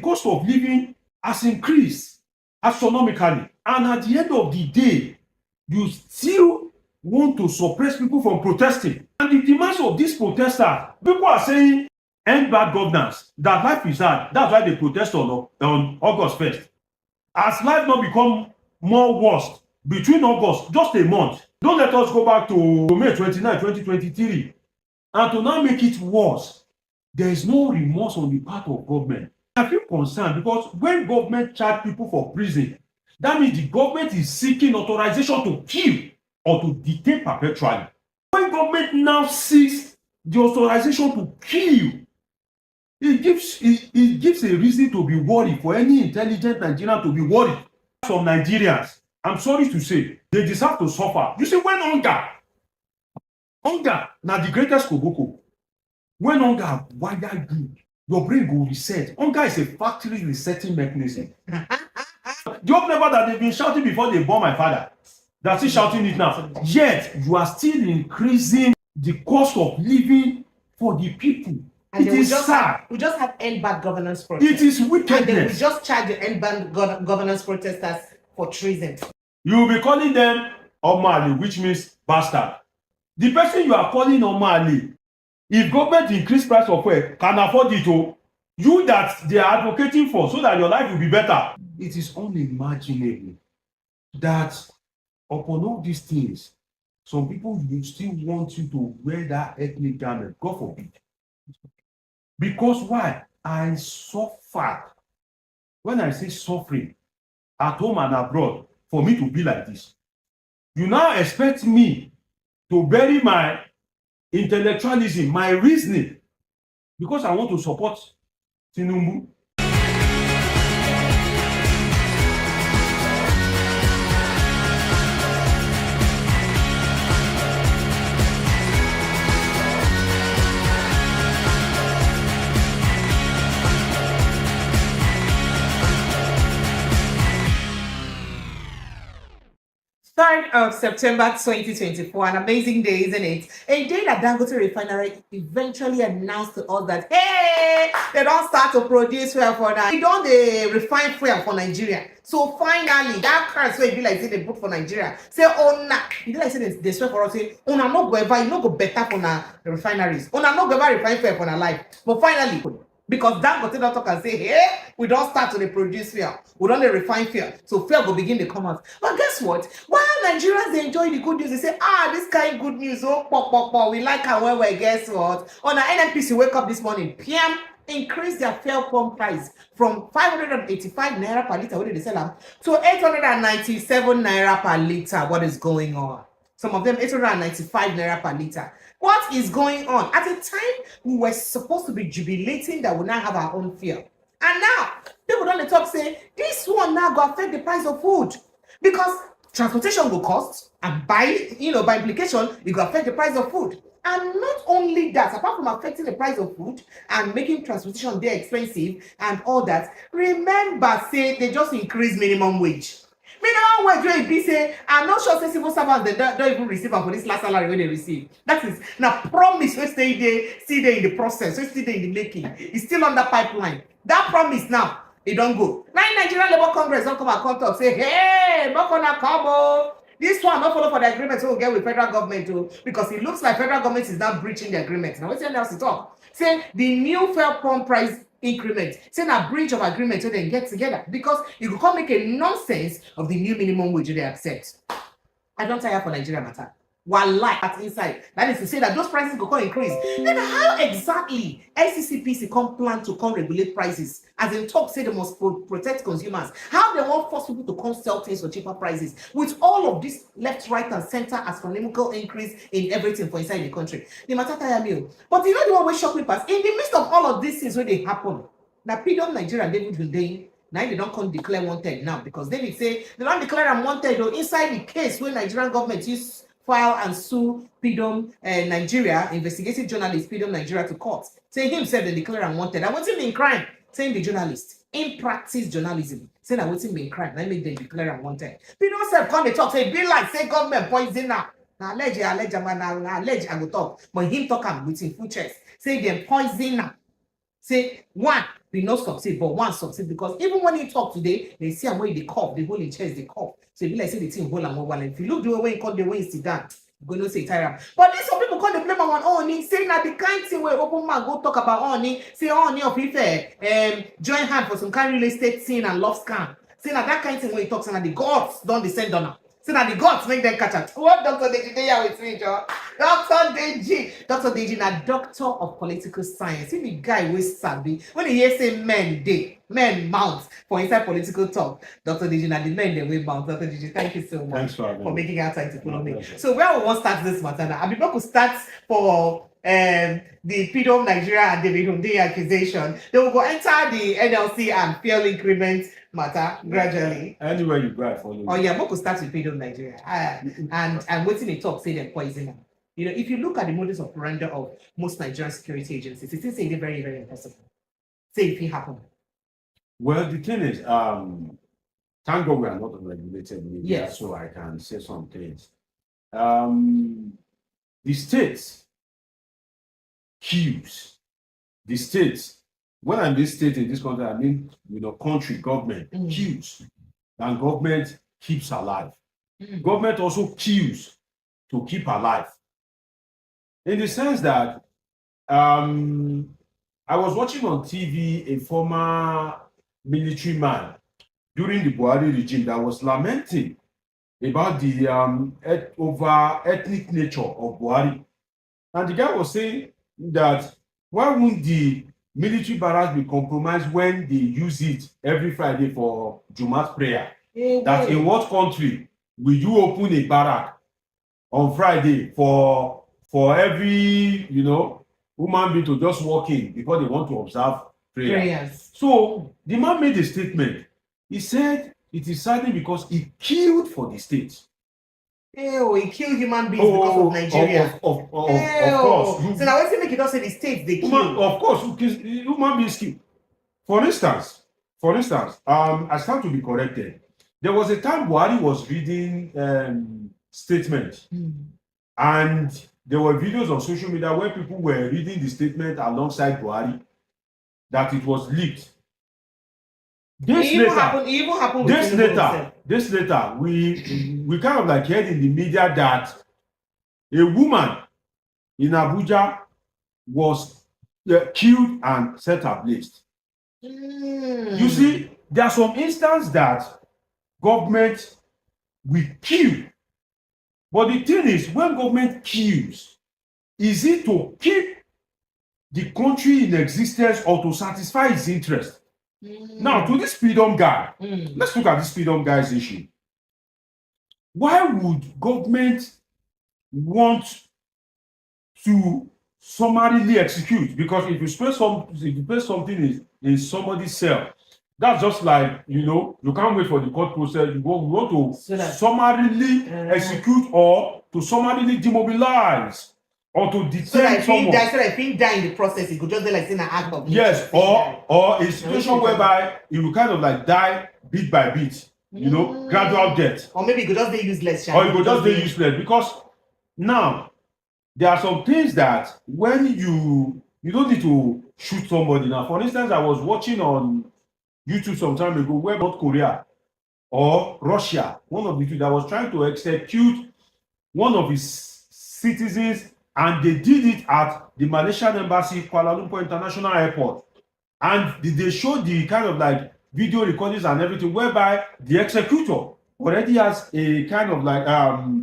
Cost of living has increased astronomically, and at the end of the day, you still want to suppress people from protesting. And the demands of these protesters, people are saying end bad governance, that life is hard. That's why they protest on August 1st. Has life not become more worse between August, just a month? Don't let us go back to May 29, 2023, and to now make it worse. There is no remorse on the part of government. I feel concerned because when government charge people for prison, that means the government is seeking authorization to kill or to detain perpetually. When government now seeks the authorization to kill, it gives a reason to be worried for any intelligent Nigerian to be worried. Some Nigerians, I'm sorry to say, they deserve to suffer. You see, when hunger now the greatest koboko. When hunger wire you, your brain go reset. Hunger is a factory resetting mechanism. The hope never that they've been shouting before they born my father. They're still shouting it now. Yet you are still increasing the cost of living for the people. And it is sad. We just have end bad governance protesters. It is wickedness. And then we just charge the end bad governance protesters for treason. You will be calling them Omali, which means bastard. The person you are calling Omali, if government increase price of fuel, can afford it to you that they are advocating for so that your life will be better. It is unimaginable that upon all these things, some people will still want you to wear that ethnic garment. God forbid. Because why? I suffered. When I say suffering, at home and abroad, for me to be like this. You now expect me to bury my intellectualism, my reasoning, because I want to support Tinubu. Of September 2024, an amazing day, isn't it? A day that Dangote Refinery eventually announced to us that, hey, they don't start to produce fuel for now. They don't refine fuel for Nigeria. So finally, that curse where you like say they put for Nigeria, say, oh, nah, you like say they swear for us, say, oh, no, no, go ever, you no go better for the refineries. Oh, no, go ever refine fuel for our life. But finally, because Dangote don't talk and say, hey, we don't start to produce fuel. We don't refine fuel. So fuel will begin to come out. But guess what? While Nigerians they enjoy the good news, they say, this kind of good news, oh, pop, pop, pop, we like our well, guess what? On our NNPC wake up this morning, PM increase their fuel pump price from 585 naira per liter, what did they sell them, to 897 naira per liter. What is going on? Some of them 895 naira per liter. What is going on? At a time we were supposed to be jubilating that we now have our own fuel. And now, people don't talk say, this one now go affect the price of food. Because transportation will cost, and by implication, it will affect the price of food. And not only that, apart from affecting the price of food and making transportation there expensive and all that, remember, say, they just increase minimum wage. Minimum wage wey be say, I'm not sure say civil servants they don't even receive am for this last salary wey they receive. That is now promise wey stay there, still there in the process, wey still there in the making. It's still on the pipeline. That promise now, it don't go. Now Nigerian Labour Congress don't come and come talk say, hey, not gonna come oh. This one not follow for the agreement we'll get with federal government too, because it looks like federal government is now breaching the agreement. Now what's else to talk? Say the new fuel pump price increment, say a breach of agreement so they get together, because you could come make a nonsense of the new minimum wage they accept. I don't tire for Nigeria matter. One life at inside. That is to say that those prices go come increase. Then how exactly LCCPC come plan to come regulate prices? As in talk say they must protect consumers. How they want force people to come sell things for cheaper prices? With all of this left, right, and center astronomical increase in everything for inside the country. The matter tire me. But you know the one way shock me pass? In the midst of all of these things when they happen, now PIDOM Nigeria and David Hundeyin, now they don't come declare wanted now, because David say they don't declare them wanted though inside the case where Nigerian government use file and sue PIDOM Nigeria, investigative journalist PIDOM Nigeria to court. Say himself they declare unwanted. And what's him in crime? Saying the journalist in practice journalism. Saying that what's him in crime? Let me make them declare unwanted. PIDOM self come they talk say be like say government poison now. Now allege man now allege I go talk, but him talk am with him full chest. Say them poison now. Say one will not succeed, but one succeed because even when you talk today, they see where they cough, they hold in chest, they cough. So if you like say the thing hold and one. If you look the way you call the way you sit down, you're going to say tire. But then some people call the blame on Oni, saying that the kind thing where open man go talk about Oni, say Oni of Ife, join hand for some kind of real estate scene and love scam. Saying that kind of thing where he talks and the gods don't descend on her. So that the gods make them catch up. What Dr. Deji there with me, Joe? Dr. Deji. Dr. Deji, a doctor of political science. He the guy with sabi. When he hear say men mount for inside political talk. Dr. Deji, the men they will mount. Dr. Deji, thank you so much for making our time to follow me. So where we want to start this matter now? I'm about to start for the PIDOM Nigeria and David Hundeyin accusation. They will go enter the NLC and fail increment matter gradually. Anywhere you go, I follow. Oh yeah, we start with PIDOM Nigeria. And waiting they talk, say they're poison. You know, if you look at the modus operandi of most Nigerian security agencies, it is saying very, very impossible. Say if it happen. Well, the thing is, thank God we are not regulated media, Yes. so I can say some things. The states queues. The states, when I mean state in this country, I mean country, government queues, and government keeps alive. Government also queues to keep alive. In the sense that I was watching on TV a former military man during the Buhari regime that was lamenting about the over ethnic nature of Buhari. And the guy was saying that why wouldn't the military barracks be compromised when they use it every Friday for Jumat prayer? That in what country will you open a barrack on Friday for every human being to just walk in because they want to observe prayers? So the man made a statement. He said it is sadly because he killed for the state. Oh, he killed human beings because of Nigeria. Of course. So now let's make it also the states they kill. Of course, human beings kill. For instance, I stand to be corrected. There was a time Buhari was reading statements, and there were videos on social media where people were reading the statement alongside Buhari, that it was leaked. This later, we kind of like heard in the media that a woman in Abuja was killed and set ablaze. You see, there are some instances that government will kill. But the thing is, when government kills, is it to keep the country in existence or to satisfy its interest? Now, to this PIDOM guy, let's look at this PIDOM guy's issue. Why would government want to summarily execute? Because if you place something in somebody's cell, that's just like, you can't wait for the court process. You want to summarily execute or to summarily demobilize or to detain someone. So that if he die in the process, it could just be like in an act of yes, or a situation whereby he will kind of like die bit by bit, gradual death. Or maybe it could just be useless. Or it could just be useless because now there are some things that when you don't need to shoot somebody. Now, for instance, I was watching on YouTube some time ago where North Korea or Russia, one of the two, that was trying to execute one of his citizens, and they did it at the Malaysian embassy, Kuala Lumpur International Airport. And they showed the kind of like video recordings and everything, whereby the executor already has a kind of like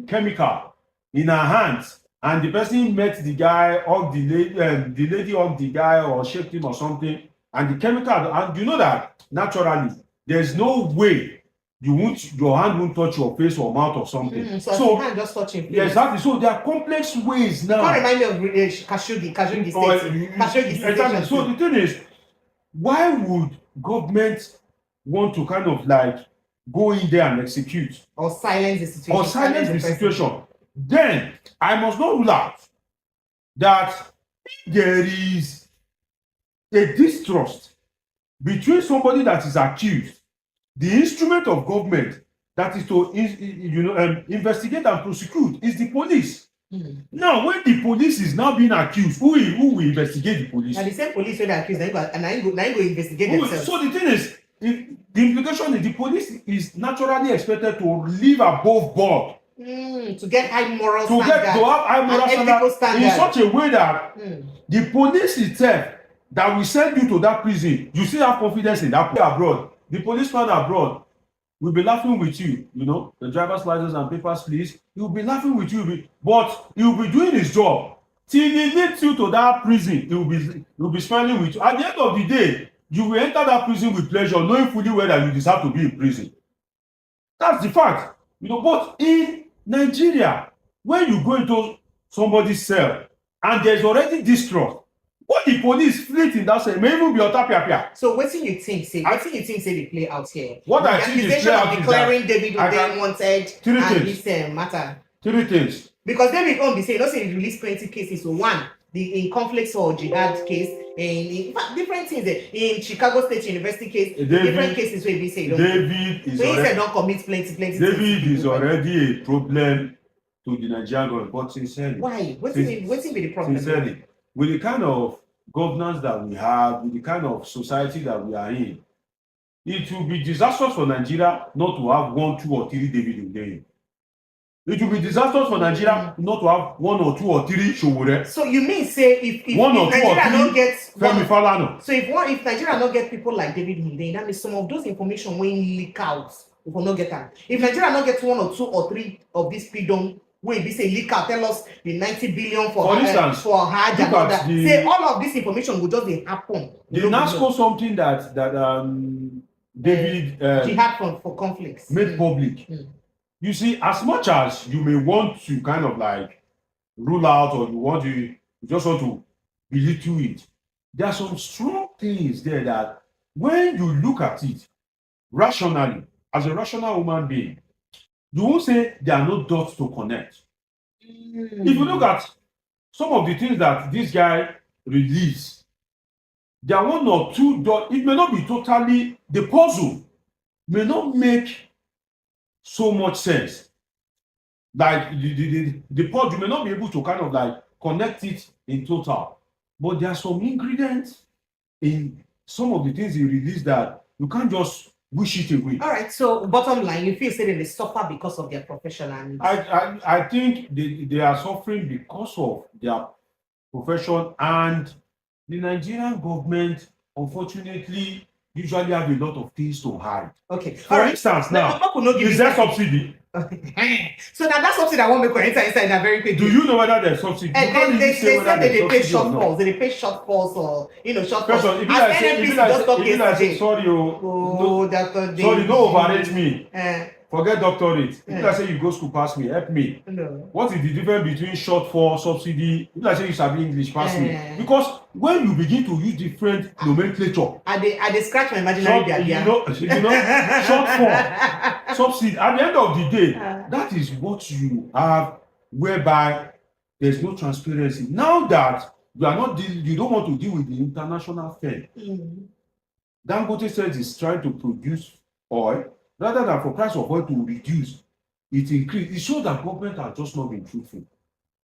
chemical in her hands, and the person met the guy, or the lady hugged the guy or shaked him or something, and the chemical, and you know that naturally there's no way your hand won't touch your face or mouth or something. So your hand just touching. Yeah, exactly. So there are complex ways now. Can't remind me of Khashoggi state. Exactly. So the thing is, why would government want to kind of like go in there and execute or silence the situation? Or silence the situation? Then I must not rule out that there is a distrust between somebody that is accused, the instrument of government that is to investigate and prosecute is the police. Now, when the police is now being accused, who will investigate the police? And the same police wey dey accused, and I go investigate themselves. So the thing is, the implication is the police is naturally expected to live above board. To get high moral to standard. have high moral standard in such a way that the police itself that will send you to that prison, you still have confidence in that police abroad. The policeman abroad will be laughing with you, the driver's license and papers, please. He will be laughing with you, but he will be doing his job till he leads you to that prison. He will be smiling with you. At the end of the day, you will enter that prison with pleasure, knowing fully well that you deserve to be in prison. That's the fact. But in Nigeria, when you go into somebody's cell and there's already distrust, what the police fleet in that cell may even be otapia. So wetin you think say dey play out here? What I think is play out is declaring David Hundeyin wanted and this matter. Three things. Because David be say he release plenty cases. So one, in conflicts or jihad case, in fact, different things. In Chicago State University case, different cases where he say David is so he said don't commit plenty. David is already a problem to the Nigerian government. But sincerely, why? What's be the problem? Sincerely, with the kind of governance that we have, with the kind of society that we are in, it will be disastrous for Nigeria not to have 1, 2, or 3 David Hundeyin. It will be disastrous for Nigeria not to have 1 or 2 or 3 Showore. So you mean say if 1 or 2 Nigeria or 3 don't get Femi Falana. So if Nigeria not get people like David Hundeyin, that means some of those information when leak out, we will not get them. If Nigeria not get 1 or 2 or 3 of this PIDOM, wey be say leak out, tell us the 90 billion for instance, for Hajj and all that. Say all of this information will just happen. The NASCO something that David jihad for conflicts made public. You see, as much as you may want to kind of like rule out or you just want to belittle it, there are some strong things there that when you look at it rationally, as a rational human being, you won't say there are no dots to connect. If you look at some of the things that this guy released, there are 1 or 2 dots. It may not be totally, the puzzle may not make so much sense. Like the puzzle, you may not be able to kind of like connect it in total. But there are some ingredients in some of the things he released that you can't just wish it away. All right. So bottom line, you feel say they suffer because of their profession, and I think they are suffering because of their profession, and the Nigerian government, unfortunately, usually have a lot of things to hide. Okay. For instance, now is there subsidy? So now that subsidy I want me to enter inside that very quick. Do you know whether there's subsidy? And they said they pay shortfalls. They pay shortfalls or shortfalls. If I say sorry, sorry, don't overrate me. Forget doctorate. If I say you go school, pass me, help me. No. What is the difference between shortfall, subsidy? If I say you sabi English, pass me. Because when you begin to use different nomenclature, I scratch my imaginary idea. Shortfall, subsidy. At the end of the day, that is what you have, whereby there's no transparency. Now that you don't want to deal with the international firm. Dangote says he's trying to produce oil. Rather than for price of oil to reduce, it increase. It shows that government has just not been truthful.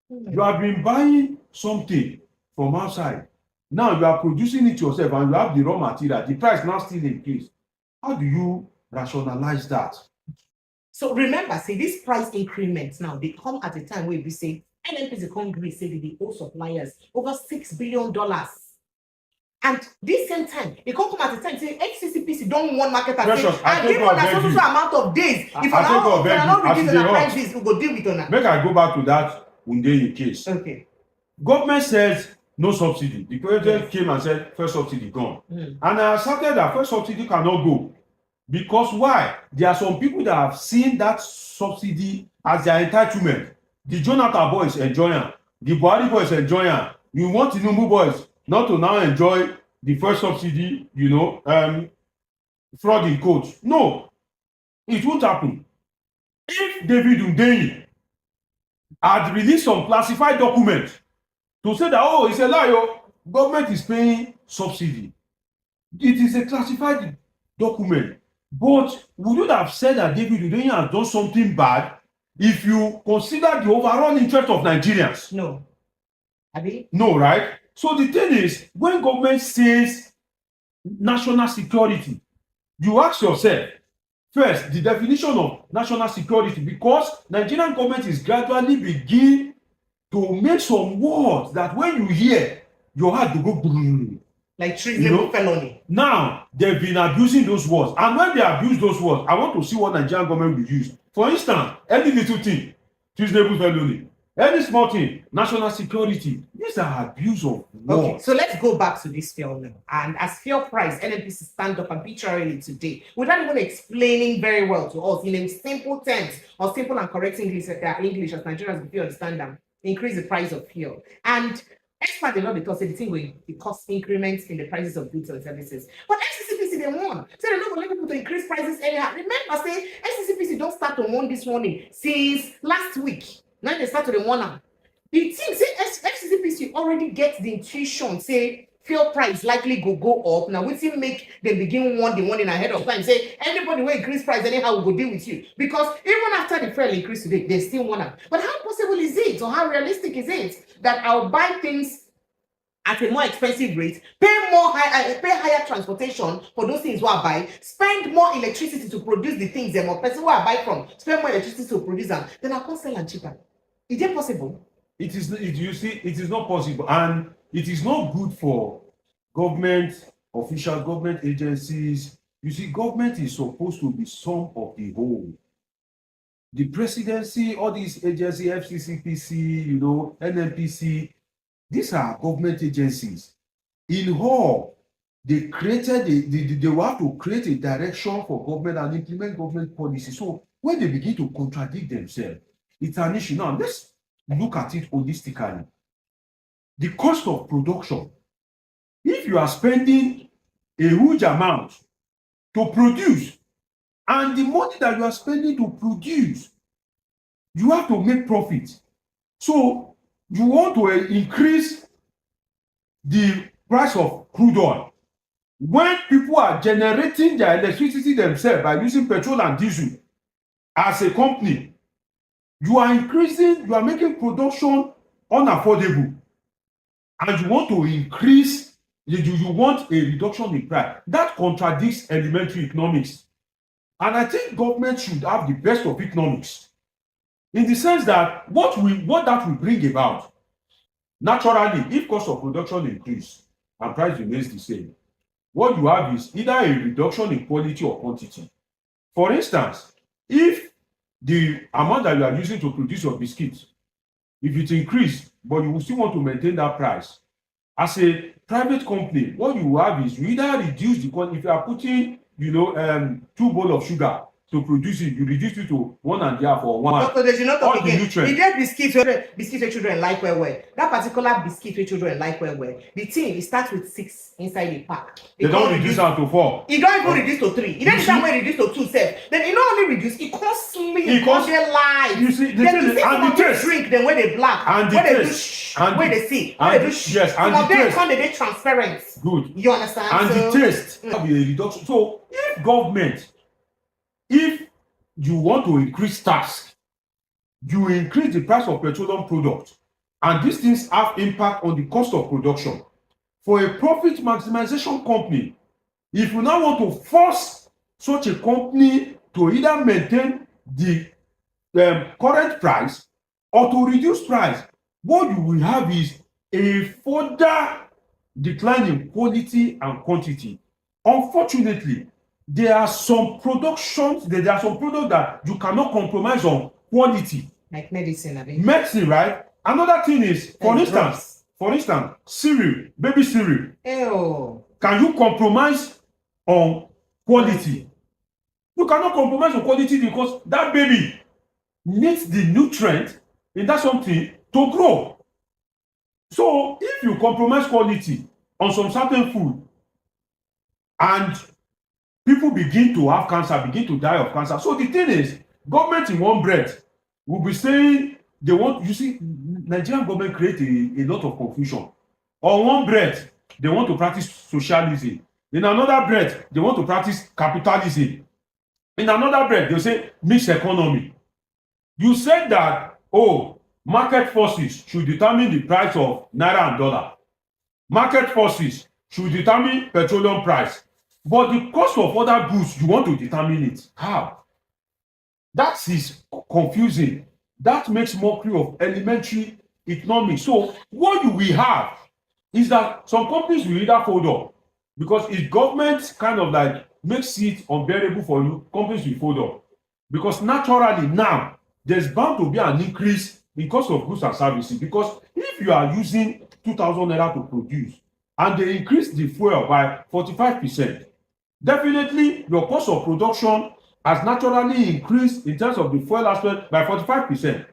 You have been buying something from outside. Now you are producing it yourself and you have the raw material. The price now still increase. How do you rationalize that? So remember, say these price increments now, they come at a time where we say NNPC Congress say they owe suppliers over $6 billion. And this same time, it come at a time say FCCPC don't want market and say, and give on a so amount of days. If I not reduce the prices, we go deal with on. Make I go back to that Hundeyin case. Okay. Government says no subsidy. The president came and said first subsidy gone. And I accepted that first subsidy cannot go. Because why? There are some people that have seen that subsidy as their entitlement. The Jonathan boys enjoying, the Buhari boys enjoying. You want Tinubu boys not to now enjoy the first subsidy, fraud in quotes. No, it won't happen. If David Hundeyin had released some classified documents to say that, it's a lie, government is paying subsidy. It is a classified document. But would you have said that David Hundeyin has done something bad if you consider the overall interest of Nigerians. No. Abi? No, right? So the thing is, when government says national security, you ask yourself, first, the definition of national security, because Nigerian government is gradually begin to make some words that when you hear, your heart will go like treason, felony. Now, they've been abusing those words. And when they abuse those words, I want to see what Nigerian government will use. For instance, any little thing, treasonable felony. Any small thing, national security. These are abuse of words. Okay, so let's go back to this fuel now. And as fuel price, NNPC stand up arbitrarily today, without even explaining very well to us in a simple terms or simple and correct English as Nigerians will understand them, increase the price of fuel. And experts know because the thing will cost increments in the prices of goods and services. But FCCPC they won. So they're not going to let people to increase prices anyhow. Remember, say FCCPC don't start to warn this morning since last week. Now they start to the warn. The thing say FCCPC already gets the intuition, say fuel price likely go up. Now we see make them begin warning ahead of time. Say anybody will increase price anyhow will go deal with you. Because even after the fuel increase today, they still warn. But how possible is it, or how realistic is it that I'll buy things at a more expensive rate, pay higher transportation for those things I buy, spend more electricity to produce the things them, or person who I buy from spend more electricity to produce them, then I can sell them cheaper. Is it possible? It is not possible, and it is not good for government officials, government agencies. You see, government is supposed to be sum of the whole. The presidency, all these agencies, FCCPC, NNPC, these are government agencies. In all, they created they have to create a direction for government and implement government policy. So when they begin to contradict themselves, it's an issue. Now let's look at it holistically. The cost of production. If you are spending a huge amount to produce, and the money that you are spending to produce, you have to make profit. So you want to increase the price of crude oil. When people are generating their electricity themselves by using petrol and diesel as a company, you are making production unaffordable, and you want to increase, you want a reduction in price. That contradicts elementary economics. And I think government should have the best of economics, in the sense that what that will bring about, naturally, if cost of production increase and price remains the same, what you have is either a reduction in quality or quantity. For instance, if the amount that you are using to produce your biscuits, if it increase, but you will still want to maintain that price, as a private company, what you have is you either reduce the quantity. If you are putting 2 bowls of sugar to produce it, you reduce it to 1.5 or 1. So there's not all the nutrients. You get biscuits where children like well. That particular biscuit where children like well. The thing, it starts with 6 inside the pack. They don't reduce down to 4. It don't even reduce to 3. It don't even reduce to 2 self. Then it not only reduce, it constantly it costs their life. You see, and the taste drink them where they black, and the where taste, they do where they see, where they do yes, and some the taste. they transparent. Good. You understand? And so, the taste have a reduction. So if you want to increase tax, you increase the price of petroleum products, and these things have impact on the cost of production. For a profit maximization company, if you now want to force such a company to either maintain the current price or to reduce price, what you will have is a further decline in quality and quantity. Unfortunately, there are some products that you cannot compromise on quality. Like medicine, I mean. Medicine, right? Another thing is, for instance, cereal, baby cereal. Ew. Can you compromise on quality? You cannot compromise on quality because that baby needs the nutrient in that something to grow. So if you compromise quality on some certain food, and people begin to have cancer, begin to die of cancer. So the thing is, government in one breath will be saying they want, you see, Nigerian government create a lot of confusion. On one breath, they want to practice socialism. In another breath, they want to practice capitalism. In another breath, they'll say mixed economy. You said that, oh, market forces should determine the price of naira and dollar. Market forces should determine petroleum price. But the cost of other goods, you want to determine it. How? That is confusing. That makes mockery of elementary economics. So what you will have is that some companies will either fold up, because if government kind of like makes it unbearable for you, companies will fold up. Because naturally now, there's bound to be an increase in cost of goods and services. Because if you are using 2,000 naira to produce and they increase the fuel by 45%, definitely your cost of production has naturally increased in terms of the fuel aspect by 45%.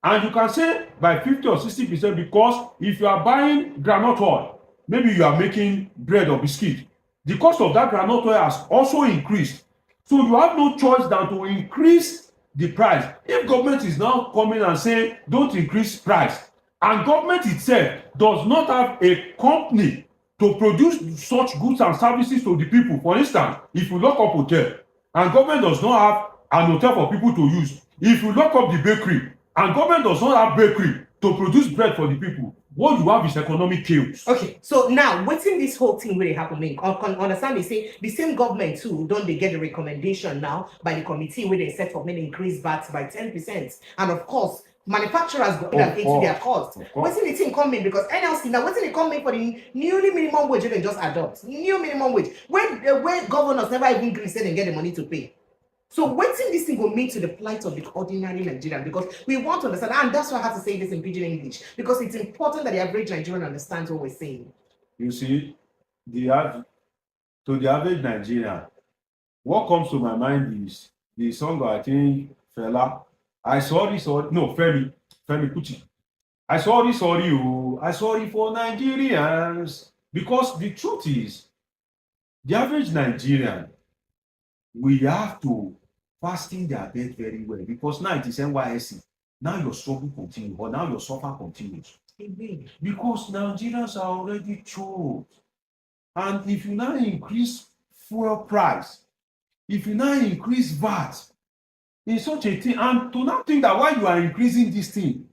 And you can say by 50 or 60%, because if you are buying groundnut oil, maybe you are making bread or biscuit, the cost of that groundnut oil has also increased. So you have no choice than to increase the price. If government is now coming and saying don't increase price, and government itself does not have a company to produce such goods and services to the people. For instance, if you lock up hotel and government does not have an hotel for people to use, if you lock up the bakery and government does not have bakery to produce bread for the people, what you have is economic chaos. Okay, so now wetin this whole thing wey dey happen make understand, dey say the same government too don dey get the recommendation now by the committee wey dey set for make increase VAT by 10%, and of course manufacturers go put am into their cost. Wetin the thing come mean, because NLC now wetin e come mean for the newly minimum wage wey dem just adopt, new minimum wage wey governors never even gree say dem get the money to pay. So wetin this thing go mean to the plight of the ordinary Nigerian? Because we want to understand, and that's why I have to say this in pidgin English, because it's important that the average Nigerian understands what we're saying. You see, to the average Nigerian, what comes to my mind is the song of, I think, Fela, Femi Kuti. I sorry, oh, I sorry for Nigerians. Because the truth is, the average Nigerian, we have to fasten their bed very well, because now it is NYSC. Now your struggle continues, or now your suffer continues. Amen. Because Nigerians are already choked. And if you now increase fuel price, if you now increase VAT in such a thing, and to now think that while you are increasing this thing,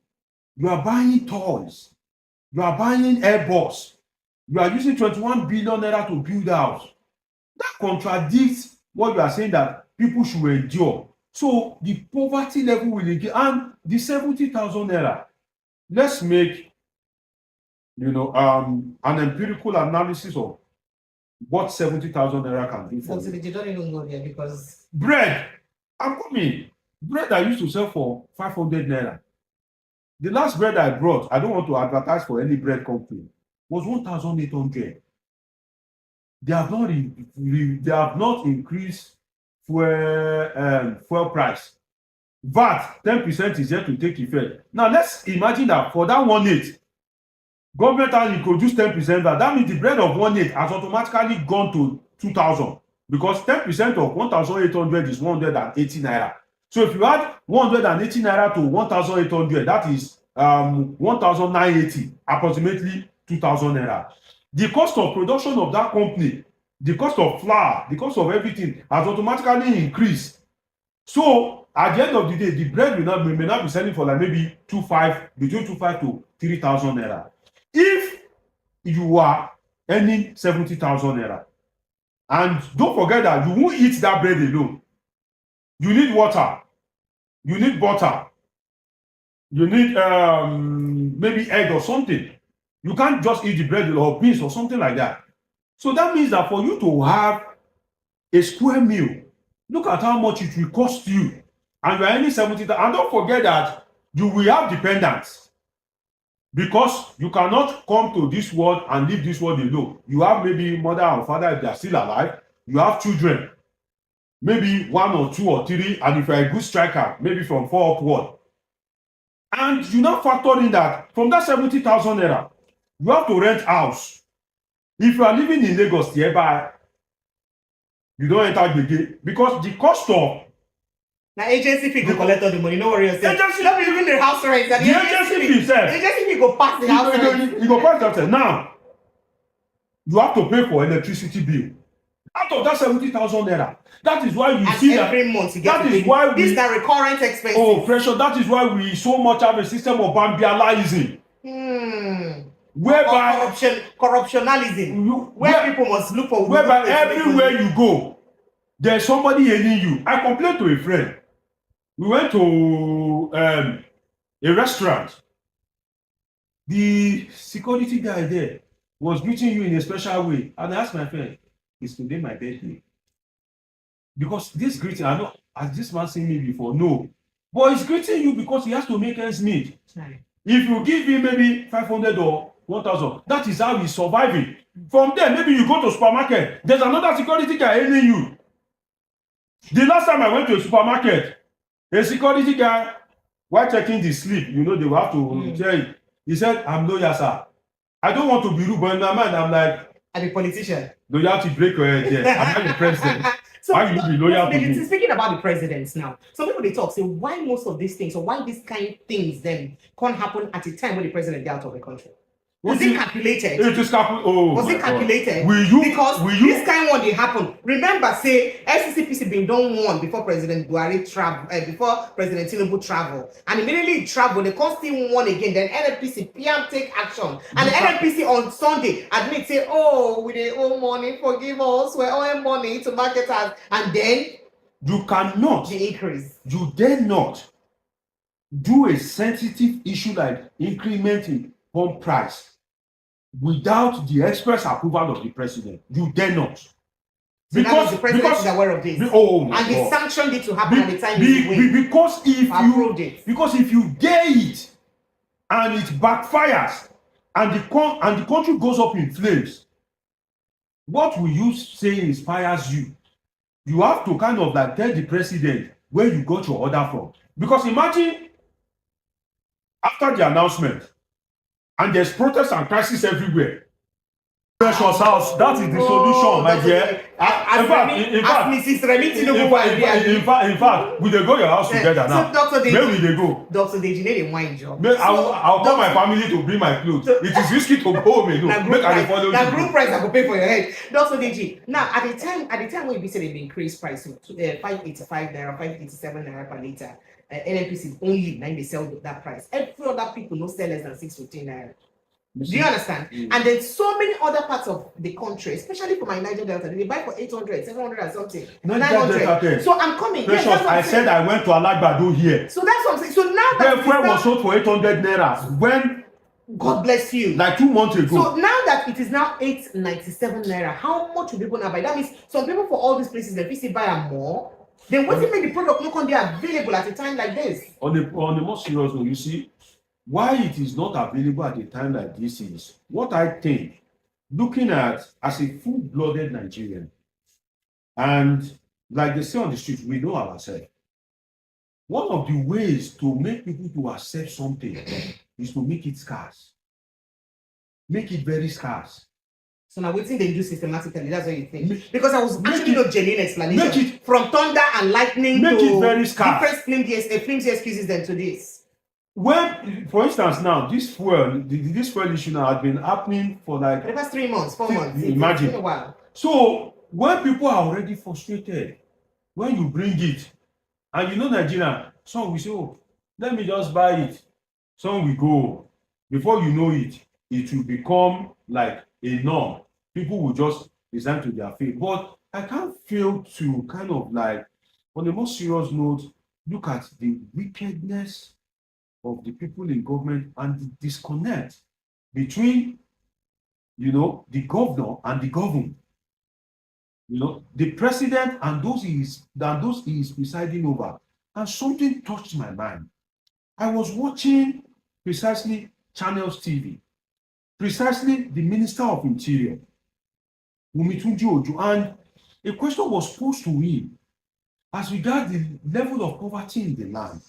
you are buying toys, you are buying Airbus, you are using 21 billion naira to build a house, that contradicts what you are saying that people should endure. So the poverty level will increase, and the 70,000 naira. Let's make an empirical analysis of what 70,000 naira can do for you. They don't even go there, because Bread, I'm coming. Bread I used to sell for 500 naira. The last bread I brought, I don't want to advertise for any bread company, was 1,800. They have not increased fuel price. VAT 10% is yet to take effect. Now let's imagine that for that 1.8, government has introduced 10% VAT. That means the bread of 1.8 has automatically gone to 2,000, because 10% of 1,800 is 180 naira. So if you add 180 naira to 1,800, that is 1,980, approximately 2,000 naira. The cost of production of that company, the cost of flour, the cost of everything has automatically increased. So at the end of the day, the bread may not be selling for like maybe between 2,500 to 3,000 naira. If you are earning 70,000 naira, and don't forget that you won't eat that bread alone. You need water, you need butter, you need maybe egg or something. You can't just eat the bread or beans or something like that. So that means that for you to have a square meal, look at how much it will cost you. And you are earning 70,000. And don't forget that you will have dependents, because you cannot come to this world and leave this world alone. You have maybe mother and father if they are still alive. You have children, maybe 1 or 2 or 3, and if you are a good striker, maybe from 4 upward. And you now factor in that from that 70,000 naira, you have to rent house. If you are living in Lagos nearby, you don't enter gbege, because the cost of na agency fee go collect all the money, no worry yourself. Agency, no be even the house rent. The agency fee sef. Agency fee go pass the house rent. You go pass the house rent. Now, you have to pay for electricity bill. Out of that 70,000 naira, that is why you and see that every month you get that to is pay. why These we are recurrent expenses. oh pressure. That is why we so much have a system of bambializing, whereby or corruptionalism, where people must look for whereby everywhere you go, there's somebody hailing you. I complained to a friend. We went to a restaurant. The security guy there was greeting you in a special way, and I asked my friend, "Is today my birthday?" Because this greeting, I know, has this man seen me before? No, but he's greeting you because he has to make ends meet. Right. If you give him maybe 500 or 1,000, that is how he's surviving. From there, maybe you go to supermarket, there's another security guy hailing you. The last time I went to a supermarket, a security guy, while checking the slip, you know, they will have to tell you. He said, "I'm lawyer, sir. I don't want to be rude, but in my mind, I'm like, I'm a politician. Loyalty break your head there. I'm not the president. So why you be loyal to me?" Speaking about the presidents now, some people they talk say why most of these things or why these kind of things then can't happen at a time when the president is out of the country. Was it calculated? It is calculated. Oh, was it calculated? Because this kind one they happen. Remember, say SCCPC been done one before President Buhari travel, before President Tinubu travel, and immediately travel they can't still one again. Then NNPC PM take action, and the NNPC on Sunday admit say, "Oh, we dey owe money, forgive us, we're owing money to marketers," and then you cannot the increase. You dare not do a sensitive issue like increment in pump price without the express approval of the president. You dare not. So because the president is aware of this. And he sanctioned it to happen at the time because if you dare it and it backfires and the country goes up in flames, what will you say inspires you? You have to kind of like tell the president where you got your order from. Because imagine after the announcement, and there's protests and crisis everywhere. Precious house, that is the solution, my dear. In fact, we dey go your house together now. Where will they go? Dr. Deji need a wine job. I'll call my family to bring my clothes. It is risky to go home alone. Make I follow you. Now group price I go pay for your head. Dr. Deji, now at the time when you say they increase price to 585 naira, 587 naira per liter. NNPC only 9 they sell that price. Every other people no sell less than 615 naira. Do you understand? And then so many other parts of the country, especially for my Niger Delta, they buy for 800, 700 and something. 900. So I'm coming. Precious, yes, I said I went to Alagbado here. So that's what I'm saying. So now that fuel was sold for 800 naira when God bless you. Like 2 months ago. So now that it is now 897 naira, how much will people now buy? That means some people for all these places they still buy more. Then what if make the product not be available at a time like this? On the more serious note, you see, why it is not available at a time like this is what I think, looking at as a full-blooded Nigerian, and like they say on the street, we know ourselves. One of the ways to make people to accept something is to make it scarce. Make it very scarce. So now waiting they do systematically, that's what you think. Because I was actually not genuine explanation. From thunder and lightning make to it very scarce. Different flimsy excuses than to this. When, for instance, now this fuel issue now has been happening for like the past 3 months, 4 months. Imagine. It's been a while. So when people are already frustrated, when you bring it, and you know Nigeria, some will say, "Oh, let me just buy it." Some will go. Before you know it, it will become like a norm. People will just resign to their fate. But I can't fail to kind of like, on a more serious note, look at the wickedness of the people in government and the disconnect between, you know, the governor and the governed. You know, the president and those he is presiding over. And something touched my mind. I was watching precisely Channels TV, precisely the Minister of Interior, Umitunji Ojo, and a question was posed to him as regards the level of poverty in the land.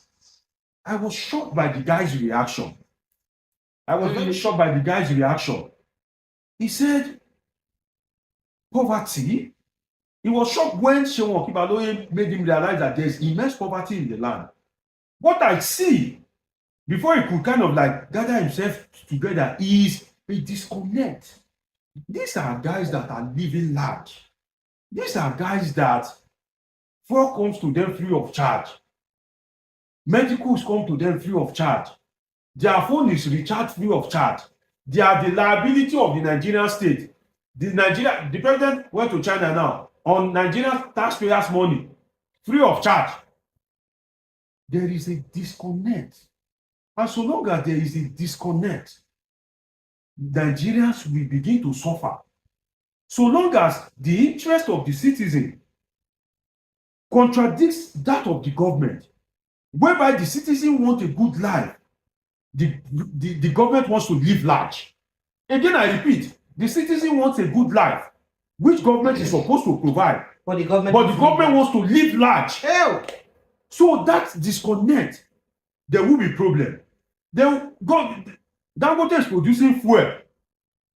I was shocked by the guy's reaction. I was very shocked by the guy's reaction. He said, poverty. He was shocked when Seun Okibaloye made him realize that there's immense poverty in the land. What I see, before he could kind of like gather himself together, is a disconnect. These are guys that are living large. These are guys that fuel comes to them free of charge. Medicals come to them free of charge. Their phone is recharged free of charge. They are the liability of the Nigerian state. The president went to China now on Nigerian taxpayers' money, free of charge. There is a disconnect. And so long as there is a disconnect, Nigerians will begin to suffer. So long as the interest of the citizen contradicts that of the government, whereby the citizen wants a good life, the government wants to live large. Again, I repeat, the citizen wants a good life, which government is supposed to provide. But the government wants to live large. Hell. So that disconnect, there will be problem. Then Dangote is producing fuel.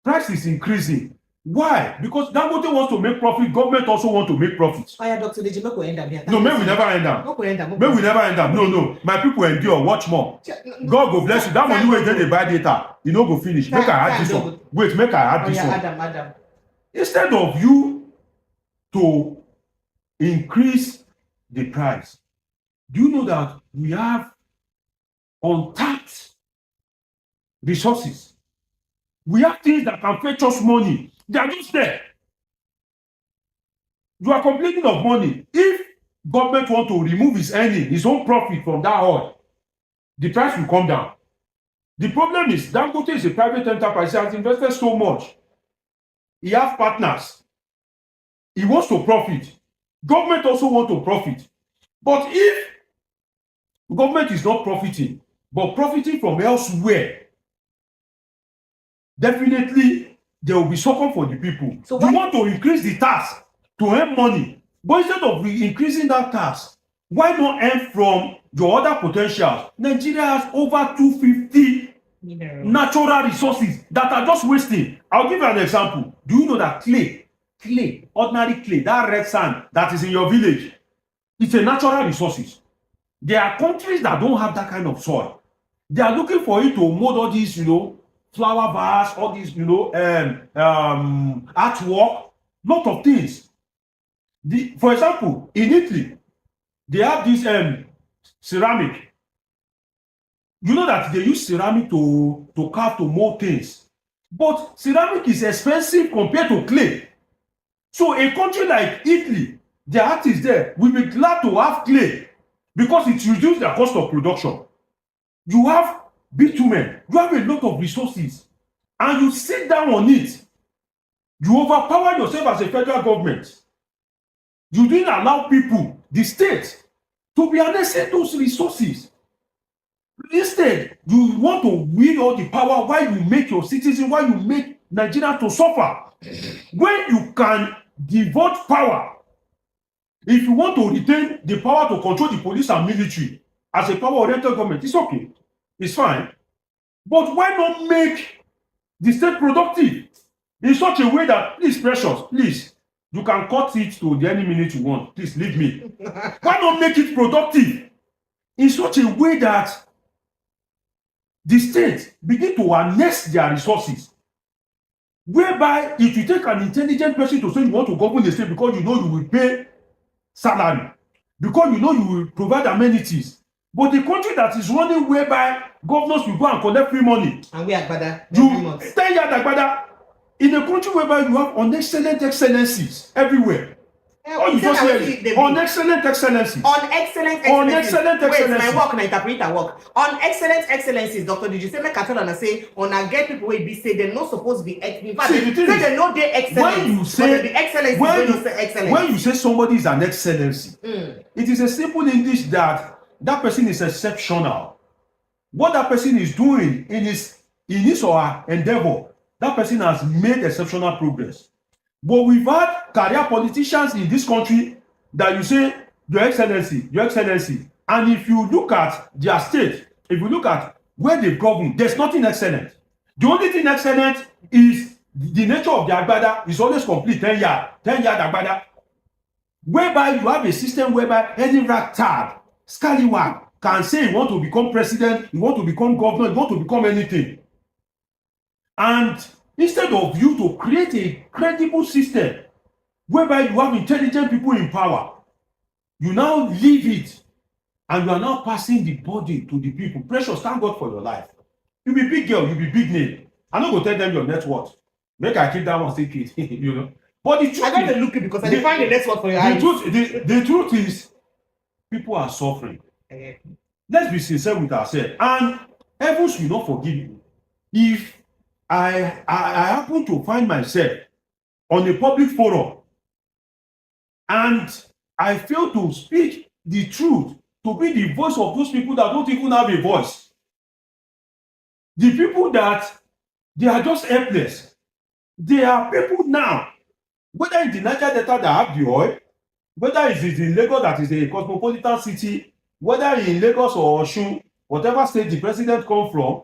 Price is increasing. Why? Because Dangote wants to make profit. Government also wants to make profit. Oh yeah, Dr. Deji, make we end up here. No, may we never end up. May we never end up. No. My people endure. Watch more. God go bless you. That money wey dey buy data, you no go finish. Make I add this one. Wait, make I add this one. Adam. Instead of you to increase the price, do you know that we have untapped resources? We have things that can fetch us money. They are just there. You are complaining of money. If government want to remove his earning, his own profit from that oil, the price will come down. The problem is Dangote is a private enterprise. He has invested so much. He has partners. He wants to profit. Government also wants to profit. But if government is not profiting, but profiting from elsewhere, definitely there will be suffering for the people. So you want to increase the tax to earn money, but instead of increasing that tax, why not earn from your other potentials? Nigeria has over 250 natural resources that are just wasting. I'll give you an example. Do you know that clay, ordinary clay, that red sand that is in your village, it's a natural resources. There are countries that don't have that kind of soil. They are looking for it to mold all these, flower vase, all these, artwork, lot of things. For example, in Italy, they have this ceramic. You know that they use ceramic to carve, to mold things. But ceramic is expensive compared to clay. So a country like Italy, the artists there will be glad to have clay because it reduces the cost of production. You have bitumen, you have a lot of resources, and you sit down on it. You overpower yourself as a federal government. You didn't allow people, the state, to be harnessing those resources. Instead, you want to wield all the power while you make your citizens, while you make Nigeria to suffer. When you can devote power, if you want to retain the power to control the police and military as a power-oriented government, it's okay. It's fine. But why not make the state productive in such a way that, please, precious, please, you can cut it to the any minute you want. Please leave me. Why not make it productive in such a way that the state begin to harness their resources? Whereby, if you take an intelligent person to say you want to govern the state because you know you will pay salary, because you know you will provide amenities, but the country that is running whereby governors will go and collect free money, and we agbada every month. 10 years agbada, in a country whereby you have unexcellent excellencies everywhere. Oh, you just hear unexcellent excellencies. Unexcellent excellencies. Wait, my work, my interpreter work. Unexcellent excellencies, Doctor. Did you say make I tell and say on I get people will be say they're not supposed to be excellent. Say they know they excellent. When you say the excellence, when you say somebody is an excellency, it is a simple English that person is exceptional. What that person is doing in his or her endeavor, that person has made exceptional progress. But we've had career politicians in this country that you say, Your Excellency. And if you look at their state, if you look at where they govern, there's nothing excellent. The only thing excellent is the nature of the agbada is always complete, 10 yard agbada. Whereby you have a system whereby any ragtag, scallywag can say you want to become president, you want to become governor, you want to become anything. And instead of you to create a credible system whereby you have intelligent people in power. You now leave it, and you are now passing the burden to the people. Precious, thank God for your life. You be big girl, you be big name. I no go tell them your net worth. Make I keep that one secret, you know. But the truth I got to look it because I find the next word for your eyes. The truth is, people are suffering. Okay. Let's be sincere with ourselves, and heavens will not forgive you if I happen to find myself on a public forum and I fail to speak the truth, to be the voice of those people that don't even have a voice. The people that they are just helpless. There are people now, whether in the Niger Delta that have the oil, whether it is in Lagos that is a cosmopolitan city, whether in Lagos or Osun, whatever state the president come from,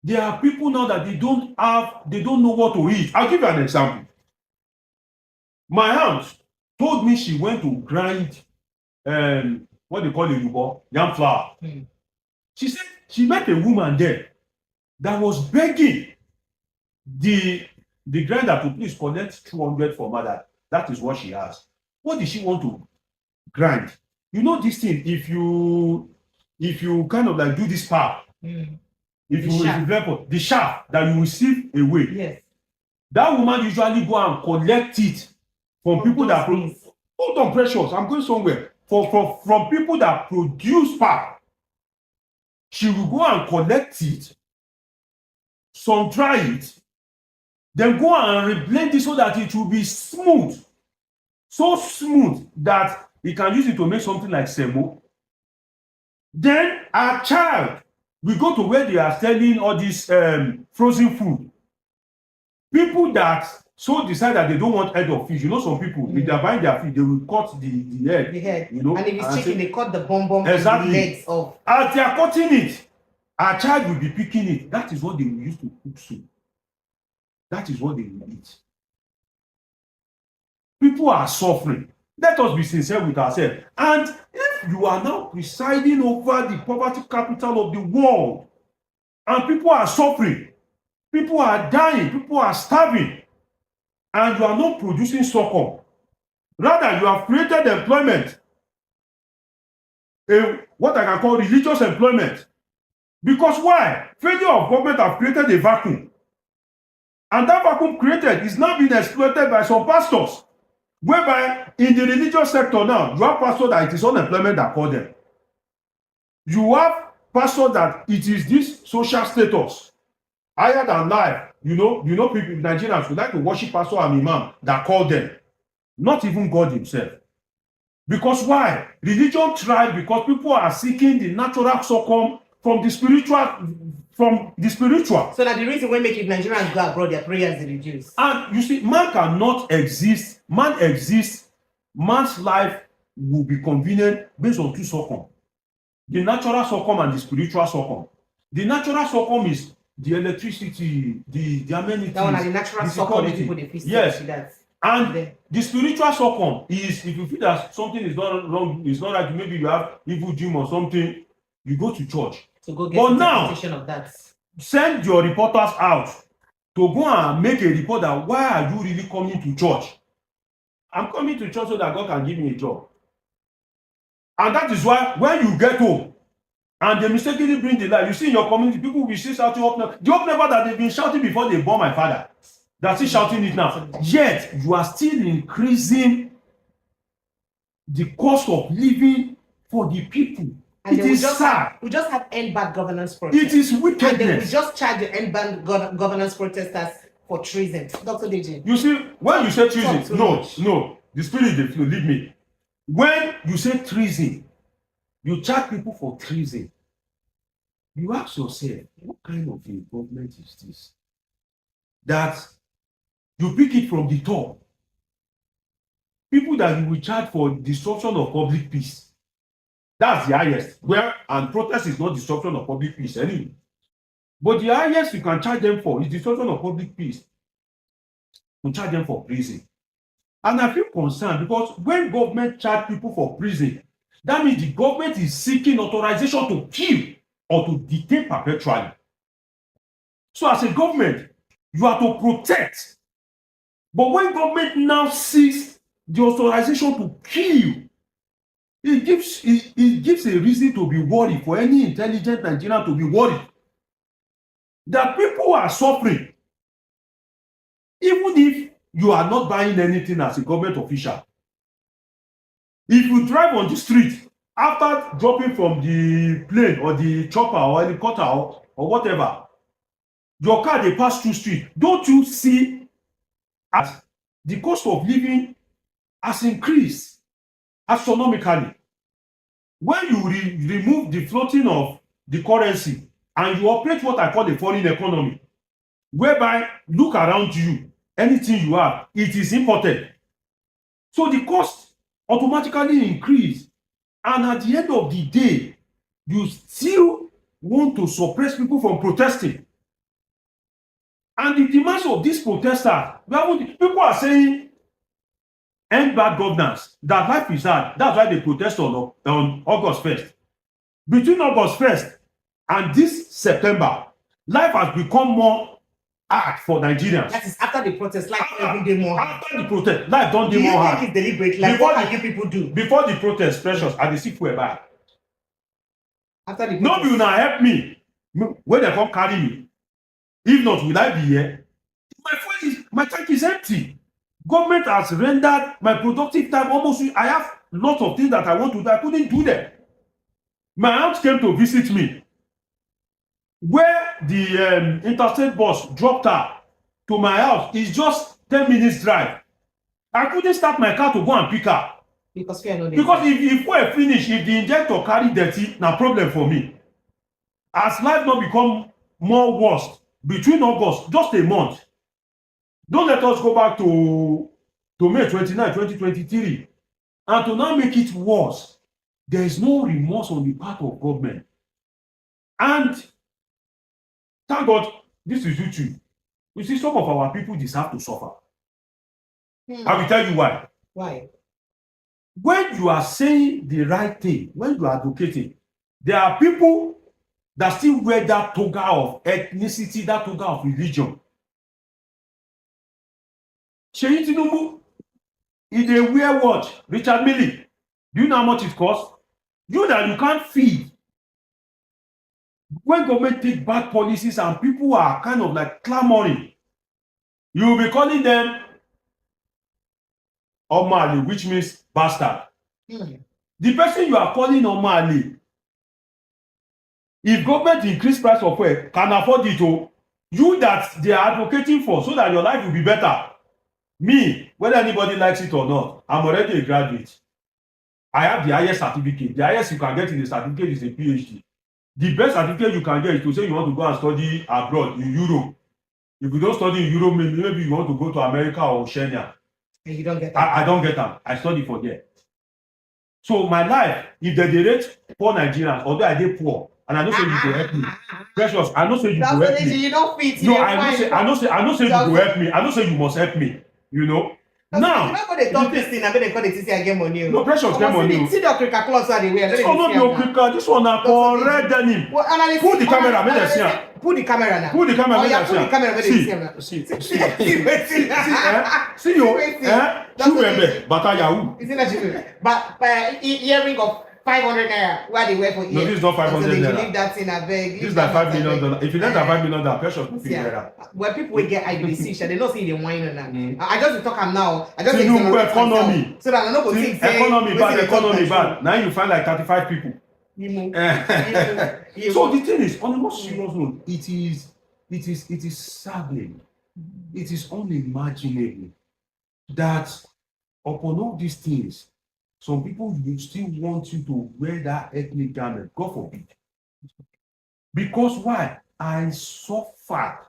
there are people now that they don't know what to eat. I'll give you an example. My aunt told me she went to grind what they call it, yam flour. She said she met a woman there that was begging the grinder to please collect 200 for her. That is what she has. What did she want to grind? You know this thing, if you kind of like do this part, if you the shaft that you will sieve away, yes, that woman usually go and collect it from people that hold on, Precious, I'm going somewhere. From people that produce pap. She will go and collect it, sun dry it, then go and reblend it so that it will be smooth. So smooth that we can use it to make something like semo. Then our child will go to where they are selling all this frozen food. People that so decide that they don't want head of fish. You know, some people, if they are buying their fish, they will cut the head. The head. You know, and if it's chicken, they cut the bum exactly. And the legs off. As they are cutting it, our child will be picking it. That is what they will use to cook soup. That is what they will eat. People are suffering. Let us be sincere with ourselves. And if you are now presiding over the poverty capital of the world, and people are suffering, people are dying, people are starving, and you are not producing succor, rather you have created employment, what I can call religious employment. Because why? Failure of government have created a vacuum. And that vacuum created is now being exploited by some pastors. Whereby in the religious sector now, you have pastors that it is unemployment that call them. You have pastors that it is this social status, higher than life. You know people, Nigerians who like to worship pastor and imam that call them. Not even God himself. Because why? Religion thrives because people are seeking the natural succor from the spiritual. So that the reason why make if Nigerians go abroad, their prayers they reduce. And you see, man cannot exist. Man exists. Man's life will be convenient based on two succor. The natural succor and the spiritual succor. The natural succor is the electricity, the amenities. That one are the natural succor the people they feel. Yes. And the spiritual succor is if you feel that something is not wrong, it's not right, maybe you have evil dream or something, you go to church. To go get interpretation of that. Send your reporters out to go and make a report that why are you really coming to church? I'm coming to church so that God can give me a job. And that is why when you get home and they mistakenly bring the light, you see in your community, people will be still shouting up now. The up never that they've been shouting before they born my father. They're still shouting it now. Yet you are still increasing the cost of living for the people. And it is sad. We just have end bad governance protest. It is wickedness. And then we just charge the end bad governance protesters for treason. Dr. Deji. You see, when you say treason, no, the spirit they feel, leave me. When you say treason, you charge people for treason. You ask yourself, what kind of a government is this? That you pick it from the top. People that you will charge for destruction of public peace. That's the highest. And protest is not destruction of public peace anyway. But the highest you can charge them for is destruction of public peace. You charge them for prison. And I feel concerned because when government charge people for prison, that means the government is seeking authorization to kill or to detain perpetually. So as a government, you are to protect But when government now sees the authorization to kill, it gives a reason to be worried, for any intelligent Nigerian to be worried that people are suffering, even if you are not buying anything as a government official. If you drive on the street after dropping from the plane or the chopper or helicopter or whatever, your car dey pass through street, don't you see as the cost of living has increased astronomically? When you remove the floating of the currency and you operate what I call a foreign economy, whereby look around you, anything you have, it is imported. So the cost automatically increase, and at the end of the day, you still want to suppress people from protesting. And the demands of these protesters, people are saying end bad governance, that life is hard. That's why they protest on August 1st. Between August 1st and this September, life has become more hard for Nigerians. That is after the protest, life every day more hard. After the protest, life don't dey more hard. Do you think it's deliberate? Like, what can you people do? Before the protest, precious, I dey see fuel buy. After the protest. No be una help me when they come carry me. If not, will I be here? My tank is empty. Government has rendered my productive time almost. I have lots of things that I want to do. I couldn't do them. My aunt came to visit me. Where the interstate bus dropped her to my house is just 10 minutes drive. I couldn't start my car to go and pick her. Because fear no dey. Because if I finish, if the injector carry dirty, na problem for me. As life not become more worse between August, just a month. Don't let us go back to May 29, 2023. And to now make it worse, there is no remorse on the part of government. And thank God, this is YouTube. You see, some of our people deserve to suffer. I will tell you why. Why? When you are saying the right thing, when you are advocating, there are people that still wear that toga of ethnicity, that toga of religion. Sheyi Tinubu, if they wear what? Richard Mille. Do you know how much it costs? You that you can't feed. When government take bad policies and people are kind of like clamoring, you will be calling them Omali, which means bastard. The person you are calling Omali, if government increase price of fuel, can afford it, you that they are advocating for so that your life will be better. Me, whether anybody likes it or not, I'm already a graduate. I have the highest certificate. The highest you can get in the certificate is a PhD. The best certificate you can get is to say you want to go and study abroad in Europe. If you don't study in Europe, maybe you want to go to America or Oceania. And you don't get that. I don't get them. I study for there. So my life, if they rate poor Nigerians, although I dey poor, and I know say you go help me. Precious, I know say you go help me. You don't fit. No, I know say you go help me. I know say you must help me. You know. Now, you not go dey talk this thing, I bet they call it and get money. No, Precious get money. See the Africa clothes are the way. This one not be Africa. This one na correct denim. Put the camera, make them see am. Put the camera now. Put the camera, make them see am. Put the camera, make them see am. See you. Chubebe, bata yahoo. Isn't that true? But earring of 500 naira, where they wear for ear. No, this is not 500 naira. Leave that thing, I beg. This is like $5 million. If you let that $5 million, Precious will figure it out. When people will get IBC, they don't see the wine on that. I just talk am now. I just Tinubu economy. So that I know go think economy bad. Now you find like 35 people. So the thing is, on a more serious note, it is saddening. It is unimaginable that upon all these things, some people will still want you to wear that ethnic garment. God forbid. Because why? I suffered.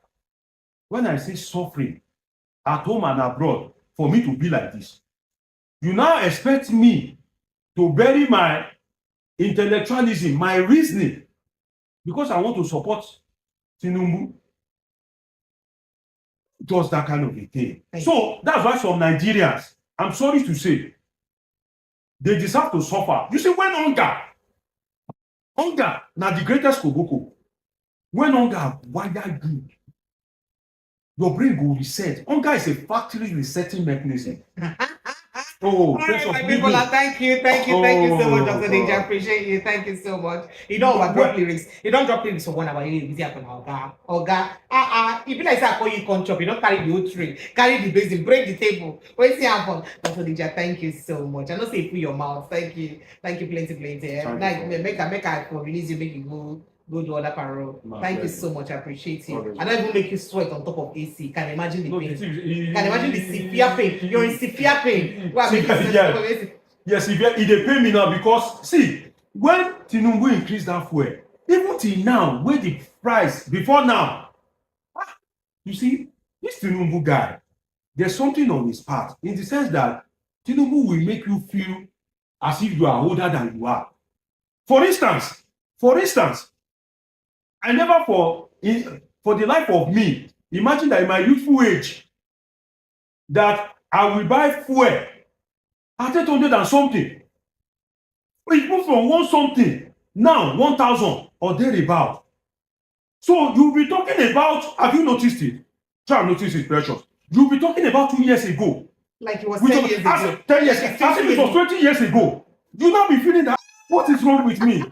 When I say suffering, at home and abroad, for me to be like this. You now expect me to bury my intellectualism, my reasoning, because I want to support Tinubu. Just that kind of a thing. So that's why some Nigerians, I'm sorry to say, they deserve to suffer. You see, when hunger, now the greatest koboko. When hunger wire you, your brain will reset. Hunger is a factory resetting mechanism. Oh, all right, my people, thank you so much, Dr. Deji. I appreciate you. Thank you so much. You don't drop lyrics. You don't drop lyrics for 1 hour. You busy happen, Oga. If you like say I call you control, you don't carry the whole tray, carry the basin, break the table. What's the happen, Dr. Deji? Thank you so much. I don't say put your mouth. Thank you, plenty. Like make I release you, make you go to other parole. Thank you so much. I appreciate you. I don't even make you sweat on top of AC. Can imagine the pain. Can imagine the severe pain. You're in severe pain. Yes, it pain me now because see, when Tinubu increased that fuel, even till now, where the price before now, you see, this Tinubu guy, there's something on his part in the sense that Tinubu will make you feel as if you are older than you are. For instance, I never for the life of me imagine that in my youthful age that I will buy fuel at 800 and something. It moved from 1 something now 1,000 or thereabout. So you'll be talking about, have you noticed it? Try and notice it, precious. You'll be talking about 2 years ago. Like it was 10 years ago. 10 years, as if it was 20 years ago. You now be feeling that, what is wrong with me?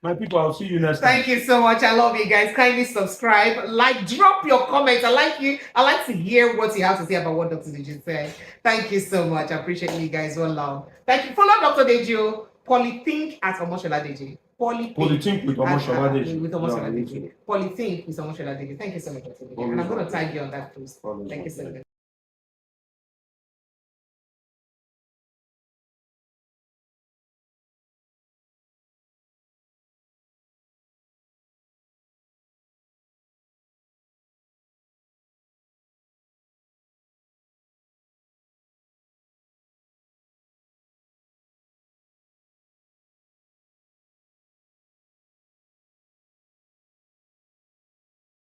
My people, I'll see you next time. Thank you so much. I love you guys. Kindly subscribe, like, drop your comments. I like to hear what you have to say about what Dr. Deji said. Thank you so much. I appreciate you guys. One love. Thank you. Follow Dr. Deji. Polythink at Omoshola Deji. Polythink with Omoshola Deji. Polythink with Omoshola Deji. Thank you so much, Dr. Deji. And I'm going to tag you on that post. Thank you so much.